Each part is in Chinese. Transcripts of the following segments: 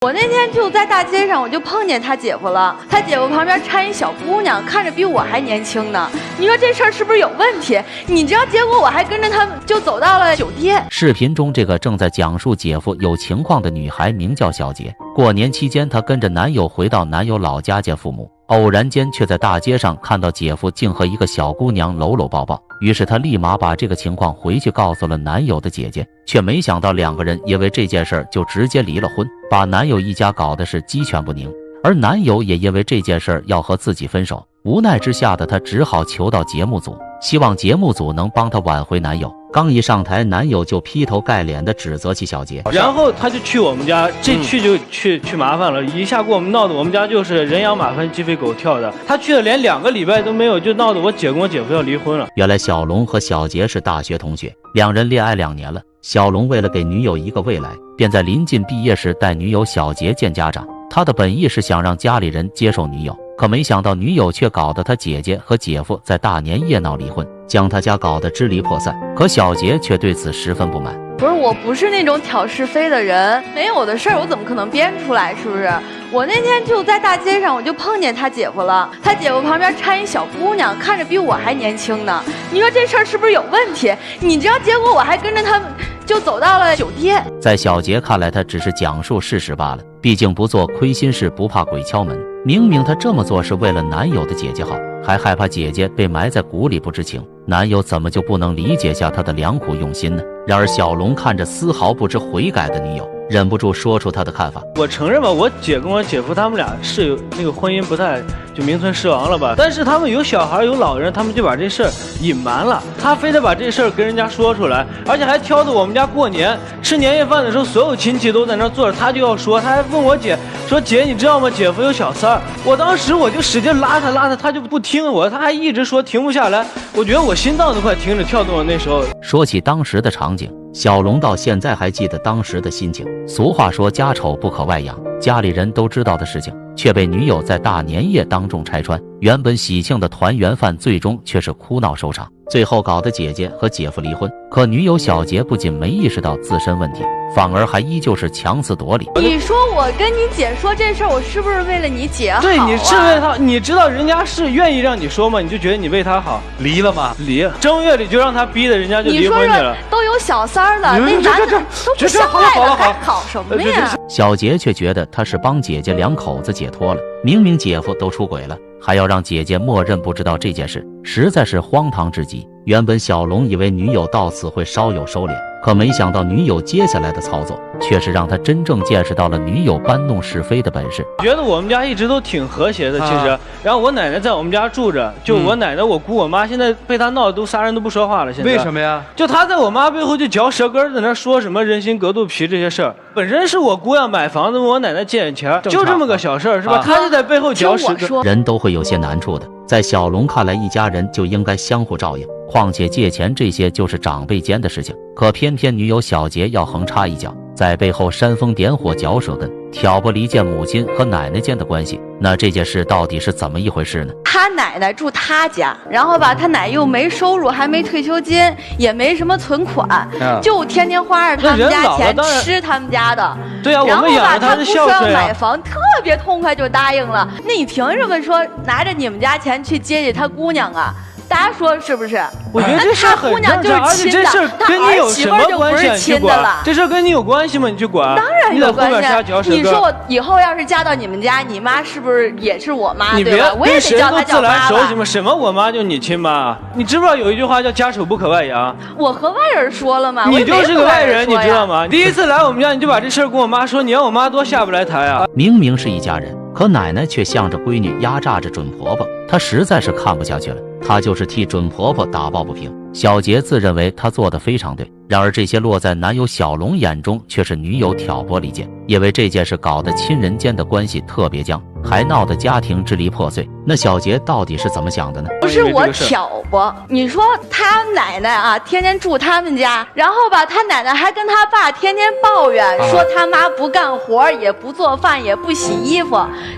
我那天就在大街上，我就碰见他姐夫了。他姐夫旁边搀一小姑娘，看着比我还年轻呢。你说这事儿是不是有问题？你知道，结果我还跟着他就走到了酒店。视频中这个正在讲述姐夫有情况的女孩名叫小杰。过年期间，她跟着男友回到男友老家见父母，偶然间却在大街上看到姐夫竟和一个小姑娘搂搂抱抱。于是她立马把这个情况回去告诉了男友的姐姐，却没想到两个人因为这件事就直接离了婚，把男友一家搞得是鸡犬不宁。而男友也因为这件事要和自己分手，无奈之下的他只好求到节目组，希望节目组能帮他挽回男友。刚一上台，男友就劈头盖脸地指责起小杰，然后他就去我们家，这去就去麻烦了，一下给我们闹得我们家就是人仰马翻鸡飞狗跳的。他去了连2个礼拜都没有，就闹得我姐跟我姐夫要离婚了。原来小龙和小杰是大学同学，两人恋爱2年了。小龙为了给女友一个未来，便在临近毕业时带女友小杰见家长。他的本意是想让家里人接受女友，可没想到女友却搞得他姐姐和姐夫在大年夜闹离婚，将他家搞得支离破散。可小杰却对此十分不满。不是，我不是那种挑是非的人，没有的事儿我怎么可能编出来？是不是？我那天就在大街上，我就碰见他姐夫了。他姐夫旁边搀一小姑娘，看着比我还年轻呢。你说这事儿是不是有问题？你知道，结果我还跟着他就走到了酒店。在小杰看来，他只是讲述事实罢了，毕竟不做亏心事，不怕鬼敲门。明明他这么做是为了男友的姐姐好，还害怕姐姐被埋在鼓里不知情，男友怎么就不能理解下他的良苦用心呢？然而小龙看着丝毫不知悔改的女友，忍不住说出他的看法。我承认吧，我姐跟我姐夫他们俩是有那个婚姻不太就名存实亡了吧，但是他们有小孩有老人，他们就把这事儿隐瞒了，他非得把这事儿跟人家说出来，而且还挑着我们家过年吃年夜饭的时候，所有亲戚都在那坐着，他就要说，他还问我姐说，姐你知道吗，姐夫有小三儿。我当时我就使劲拉他，他就不听我，他还一直说停不下来，我觉得我心脏都快停止跳动了。那时候说起当时的场景，小龙到现在还记得当时的心情。俗话说家丑不可外扬，家里人都知道的事情却被女友在大年夜当众拆穿，原本喜庆的团圆饭最终却是哭闹收场，最后搞得姐姐和姐夫离婚。可女友小杰不仅没意识到自身问题，反而还依旧是强词夺理。你说我跟你姐说这事儿，我是不是为了你姐好啊？对，你是为他，你知道人家是愿意让你说吗？你就觉得你为他好。离了吗？离，正月里就让他逼的，人家就离婚去了。你说说都有小三儿了，那男的都不相爱了，还搞什么呀？小杰却觉得他是帮姐姐2口子解脱了，明明姐夫都出轨了，还要让姐姐默认不知道这件事，实在是荒唐至极。原本小龙以为女友到此会稍有收敛，可没想到女友接下来的操作却是让他真正见识到了女友搬弄是非的本事。觉得我们家一直都挺和谐的，其实。然后我奶奶在我们家住着，就我奶奶、我姑、我妈，现在被她闹得都仨人都不说话了。现在为什么呀？就她在我妈背后就嚼舌根，在那说什么人心隔肚皮这些事儿。本身是我姑要买房子问我奶奶借点钱，就这么个小事儿，是吧？她就在背后嚼舌根。人都会有些难处的，在小龙看来，一家人就应该相互照应。况且借钱这些就是长辈间的事情，可偏偏女友小杰要横插一脚，在背后煽风点火嚼舌根，挑拨离间母亲和奶奶间的关系。那这件事到底是怎么一回事呢？他奶奶住他家，然后吧，他奶又没收入，还没退休金，也没什么存款，就天天花着他们家钱吃他们家的。对啊，我们养着他的孝顺啊。然后吧，他不说要买房，特别痛快就答应了。那你凭什么说拿着你们家钱去接济他姑娘啊？大家说是不是？我觉得这事儿很正常，而且这事儿跟你有什么关系？你去管这事儿跟你有关系吗？你去管？当然有关系。你说我以后要是嫁到你们家，你妈是不是也是我妈？对吧？我也得叫她叫妈吧。什么我妈就你亲妈？你知不知道有一句话叫家丑不可外扬？我和外人说了吗？你就是个外人，你知道吗？第一次来我们家，你就把这事儿跟我妈说，你让我妈多下不来台啊！明明是一家人，可奶奶却向着闺女压榨着准婆婆，她实在是看不下去了。她就是替准婆婆打抱不平。小杰自认为她做得非常对，然而这些落在男友小龙眼中却是女友挑拨离间，因为这件事搞得亲人间的关系特别僵，还闹得家庭支离破碎。那小杰到底是怎么想的呢？不是我挑拨，你说他奶奶啊，天天住他们家，然后吧，他奶奶还跟他爸天天抱怨，说他妈不干活，也不做饭，也不洗衣服。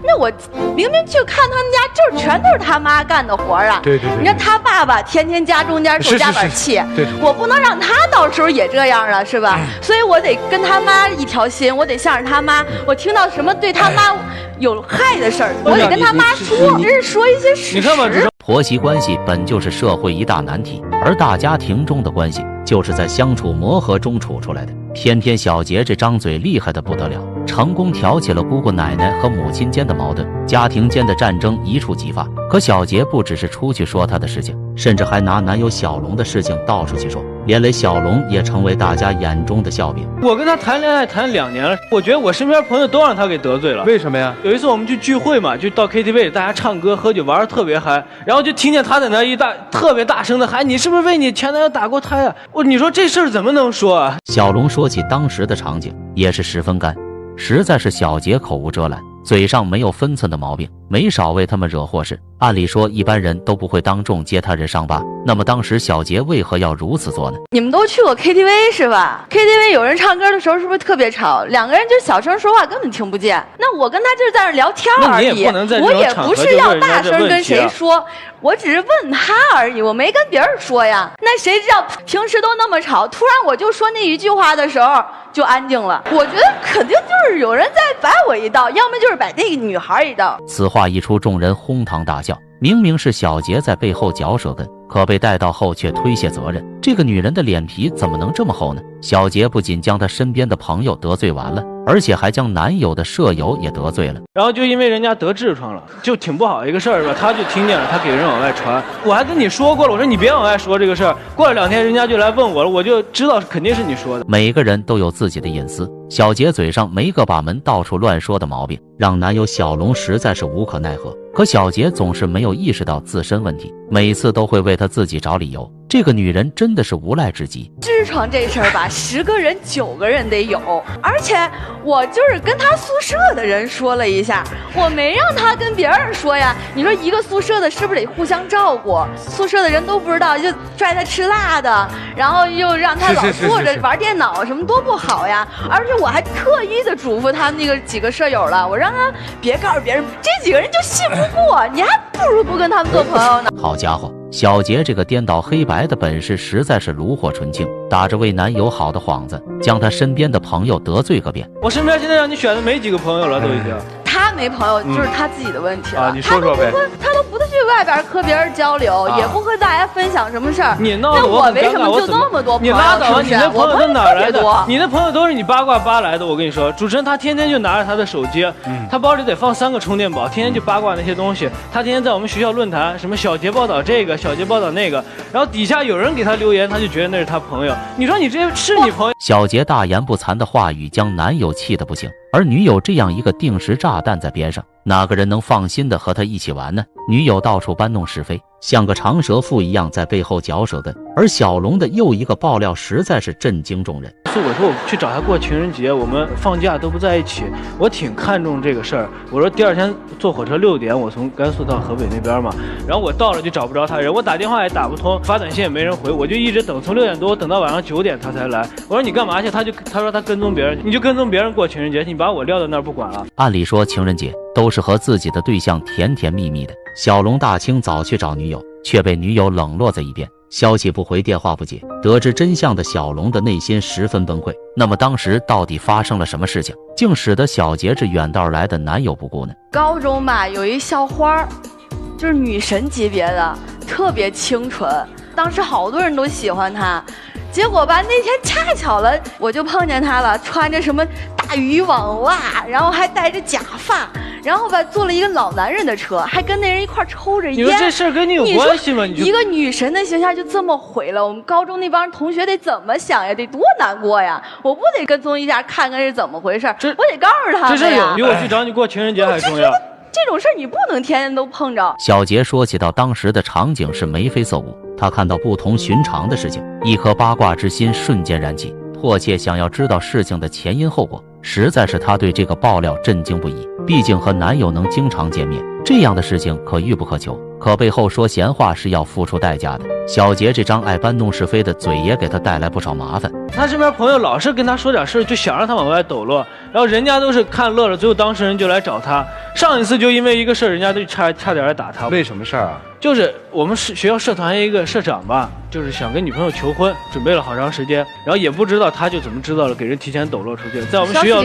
那我明明去看他们家，就是全都是他妈干的活啊。对。你看他爸爸天天家中间受夹板气，我不能让他到时候也这样了，是吧？所以我得跟他妈一条心，我得向着他妈，我听到什么对他妈有害的事儿，我得跟他妈说，这是说一些事实。你看吧，婆媳关系本就是社会一大难题，而大家庭中的关系就是在相处磨合中处出来的。偏偏小杰这张嘴厉害的不得了，成功挑起了姑姑奶奶和母亲间的矛盾，家庭间的战争一触即发。可小杰不只是出去说他的事情，甚至还拿男友小龙的事情到处去说，连累小龙也成为大家眼中的笑柄。我跟他谈恋爱谈2年了，我觉得我身边朋友都让他给得罪了。为什么呀？有一次我们去聚会嘛，就到 KTV 大家唱歌喝酒玩得特别嗨，然后就听见他在那特别大声的喊：“你是不是为你前男友打过胎啊？”你说这事儿怎么能说啊？小龙说起当时的场景也是十分干，实在是小杰口无遮拦，嘴上没有分寸的毛病，没少为他们惹祸事。按理说一般人都不会当众揭他人伤疤，那么当时小杰为何要如此做呢？你们都去过 KTV 是吧？ KTV 有人唱歌的时候是不是特别吵？两个人就小声说话根本听不见。那我跟他就是在那聊天而已，我也不是要大声跟谁说，我只是问他而已，我没跟别人说呀。那谁知道平时都那么吵，突然我就说那一句话的时候就安静了。我觉得肯定就是有人在摆我一道，要么就是摆那个女孩一道。此话一出，众人哄堂大笑。明明是小杰在背后嚼舌根，可被带到后却推卸责任。这个女人的脸皮怎么能这么厚呢？小杰不仅将她身边的朋友得罪完了，而且还将男友的舍友也得罪了。然后就因为人家得痔疮了，就挺不好一个事儿吧，他就听见了，他给人往外传。我还跟你说过了，我说你别往外说这个事儿。过了2天，人家就来问我了，我就知道肯定是你说的。每个人都有自己的隐私，小杰嘴上没个把门，到处乱说的毛病，让男友小龙实在是无可奈何。可小杰总是没有意识到自身问题，每次都会为他自己找理由。这个女人真的是无赖至极。痔疮这事儿吧，10个人9个人得有，而且我就是跟他宿舍的人说了一下，我没让他跟别人说呀。你说一个宿舍的是不是得互相照顾？宿舍的人都不知道，就拽他吃辣的，然后又让他老坐着玩电脑，什么多不好呀。而且我还特意的嘱咐他那个几个舍友了，我让他别告诉别人，这几个人就信不过，你还不如不跟他们做朋友呢。好家伙，小杰这个颠倒黑白的本事实在是炉火纯青，打着为男友好的幌子，将他身边的朋友得罪个遍。我身边现在让你选的没几个朋友了，都已经。他没朋友就是他自己的问题了。你说说呗。他都不去外边和别人交流，也不和大家分享什么事儿。你闹那我为什么就那么多朋友？你拉倒吧，你的朋友都哪来的？多你的朋友都是你八卦扒来的。我跟你说，主持人他天天就拿着他的手机，他包里得放3个充电宝，天天就八卦那些东西。他天天在我们学校论坛，什么小杰报道这个，小杰报道那个，然后底下有人给他留言，他就觉得那是他朋友。你说你这是你朋友？小杰大言不惭的话语将男友气得不行，而女友这样一个定时炸弹在边上，哪个人能放心的和他一起玩呢？女友到处搬弄是非，像个长舌妇一样在背后嚼舌根，而小龙的又一个爆料实在是震惊众人。我说我去找他过情人节，我们放假都不在一起，我挺看重这个事儿。我说第2天坐火车6点，我从甘肃到河北那边嘛，然后我到了就找不着他人，我打电话也打不通，发短信也没人回，我就一直等，从6点多等到晚上9点他才来。我说你干嘛去？他说他跟踪别人，你就跟踪别人过情人节，你把我撂到那儿不管了。按理说情人节都是和自己的对象甜甜蜜蜜的，小龙大清早去找女友，却被女友冷落在一边，消息不回，电话不接。得知真相的小龙的内心十分崩溃。那么当时到底发生了什么事情，竟使得小杰这远道来的男友不顾呢？高中吧，有一校花，就是女神级别的，特别清纯，当时好多人都喜欢她。结果吧，那天恰巧了，我就碰见她了，穿着什么大渔网袜，然后还戴着假发，然后吧坐了一个老男人的车，还跟那人一块抽着烟。你说这事儿跟你有关系吗？一个女神的形象就这么毁了，我们高中那帮同学得怎么想呀？得多难过呀！我不得跟踪一下，看看是怎么回事，我得告诉他们呀。这事儿比我去找你过情人节还重要。这种事儿你不能天天都碰着。小杰说起到当时的场景是眉飞色舞，他看到不同寻常的事情，一颗八卦之心瞬间燃起，迫切想要知道事情的前因后果。实在是她对这个爆料震惊不已。毕竟和男友能经常见面，这样的事情可遇不可求，可背后说闲话是要付出代价的。小杰这张爱搬弄是非的嘴也给她带来不少麻烦。他身边朋友老是跟他说点事，就想让他往外抖落，然后人家都是看乐了，最后当事人就来找他。上一次就因为一个事儿，人家都差点来打他。为什么事儿啊？就是我们学校社团一个社长吧，就是想跟女朋友求婚，准备了好长时间，然后也不知道他就怎么知道了，给人提前抖落出去。在我们学校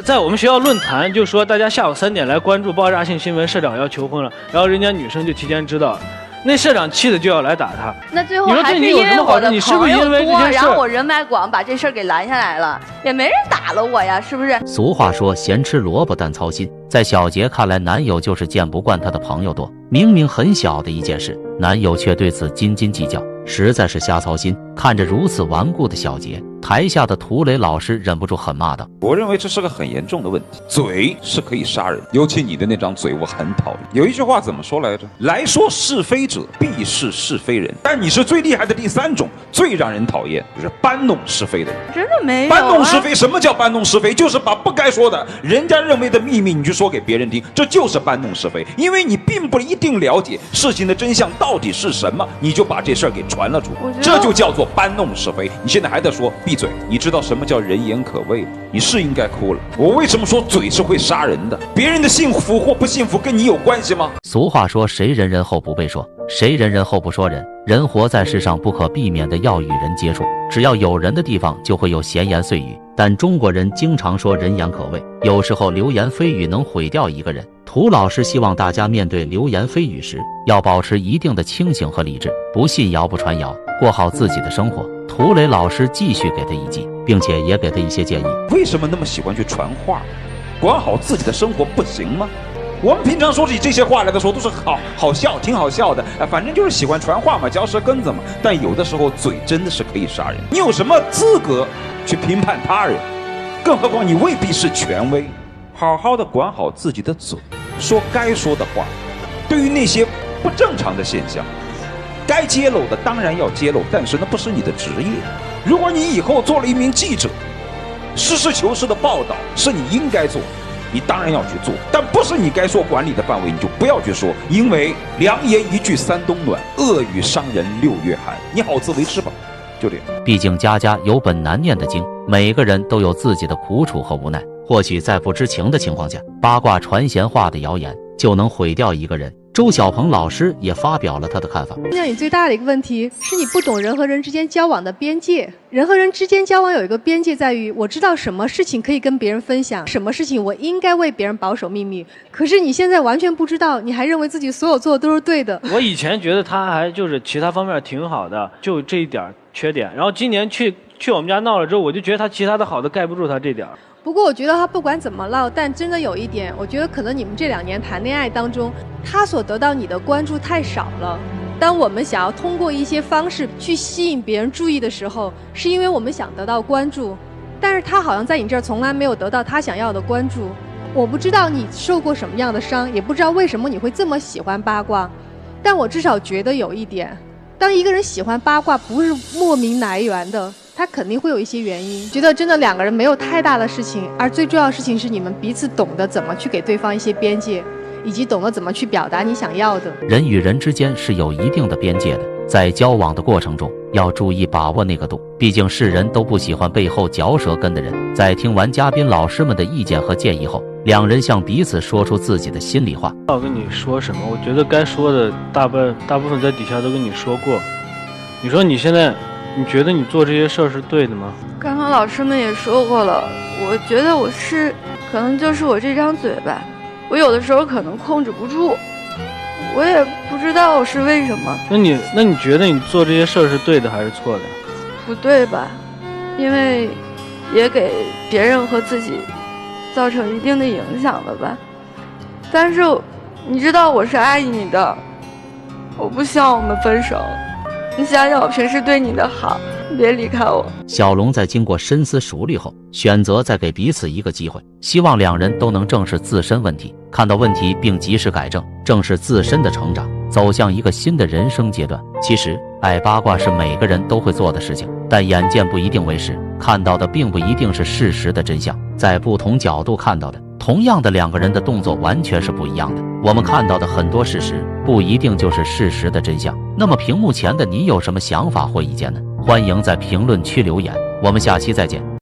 在我们学校论坛就说大家下午3点来关注爆炸性新闻，社长要求婚了，然后人家女生就提前知道。那社长气的就要来打他，那最后还是因为我的朋友多，然后我人脉广，把这事儿给拦下来了，也没人打了我呀，是不是？俗话说闲吃萝卜淡操心，在小杰看来，男友就是见不惯她的朋友多，明明很小的一件事，男友却对此斤斤计较，实在是瞎操心。看着如此顽固的小杰，台下的涂磊老师忍不住狠骂道：我认为这是个很严重的问题，嘴是可以杀人，尤其你的那张嘴我很讨厌。有一句话怎么说来着？来说是非者必是是非人，但你是最厉害的第3种，最让人讨厌就是搬弄是非的人。真的没有搬弄是非。什么叫搬弄是非？就是把不该说的人家认为的秘密你去说给别人听，这就是搬弄是非。因为你并不一定了解事情的真相到底是什么，你就把这事儿给传了出去，这就叫做搬弄是非。你现在还在说闭嘴，你知道什么叫人言可畏吗？你是应该哭了。我为什么说嘴是会杀人的？别人的幸福或不幸福跟你有关系吗？俗话说谁人人后不被说，谁人人后不说人。人活在世上不可避免的要与人接触，只要有人的地方就会有闲言碎语，但中国人经常说人言可畏，有时候流言蜚语能毁掉一个人。涂老师希望大家面对流言蜚语时要保持一定的清醒和理智，不信谣不传谣，过好自己的生活。涂磊老师继续给他一计，并且也给他一些建议。为什么那么喜欢去传话？管好自己的生活不行吗？我们平常说起这些话来的时候都是好笑，挺好笑的，反正就是喜欢传话嘛，嚼舌根子嘛。但有的时候嘴真的是可以杀人，你有什么资格去评判他人？更何况你未必是权威。好好的管好自己的嘴，说该说的话。对于那些不正常的现象，该揭露的当然要揭露，但是那不是你的职业。如果你以后做了一名记者，实事求是的报道是你应该做，你当然要去做，但不是你该说管理的范围，你就不要去说。因为良言一句三冬暖，恶语伤人6月寒。你好自为之吧，就这样。毕竟家家有本难念的经，每个人都有自己的苦楚和无奈。或许在不知情的情况下，八卦传闲话的谣言就能毁掉一个人。周小鹏老师也发表了他的看法。那你最大的一个问题是你不懂人和人之间交往的边界。人和人之间交往有一个边界，在于我知道什么事情可以跟别人分享，什么事情我应该为别人保守秘密。可是你现在完全不知道，你还认为自己所有做的都是对的。我以前觉得他还就是其他方面挺好的，就这一点缺点。然后今年去我们家闹了之后，我就觉得他其他的好的盖不住他这点。不过我觉得他不管怎么闹，但真的有一点，我觉得可能你们这2年谈恋爱当中，他所得到你的关注太少了。当我们想要通过一些方式去吸引别人注意的时候，是因为我们想得到关注，但是他好像在你这儿从来没有得到他想要的关注。我不知道你受过什么样的伤，也不知道为什么你会这么喜欢八卦，但我至少觉得有一点，当一个人喜欢八卦不是莫名来源的，他肯定会有一些原因。觉得真的2个人没有太大的事情，而最重要的事情是你们彼此懂得怎么去给对方一些边界，以及懂得怎么去表达你想要的。人与人之间是有一定的边界的，在交往的过程中要注意把握那个度，毕竟是人都不喜欢背后嚼舌根的人。在听完嘉宾老师们的意见和建议后，2人向彼此说出自己的心里话。要跟你说什么？我觉得该说的大部分在底下都跟你说过。你说你现在你觉得你做这些事儿是对的吗？刚刚老师们也说过了，我觉得我是，可能就是我这张嘴吧，我有的时候可能控制不住，我也不知道是为什么。那你觉得你做这些事儿是对的还是错的？不对吧？因为也给别人和自己造成一定的影响了吧。但是你知道我是爱你的，我不希望我们分手。你想想我平时对你的好，别离开我。小龙在经过深思熟虑后，选择再给彼此一个机会，希望2人都能正视自身问题，看到问题并及时改正，正视自身的成长，走向一个新的人生阶段。其实爱八卦是每个人都会做的事情，但眼见不一定为实，看到的并不一定是事实的真相，在不同角度看到的，同样的两个人的动作完全是不一样的。我们看到的很多事实，不一定就是事实的真相。那么屏幕前的你有什么想法或意见呢？欢迎在评论区留言，我们下期再见。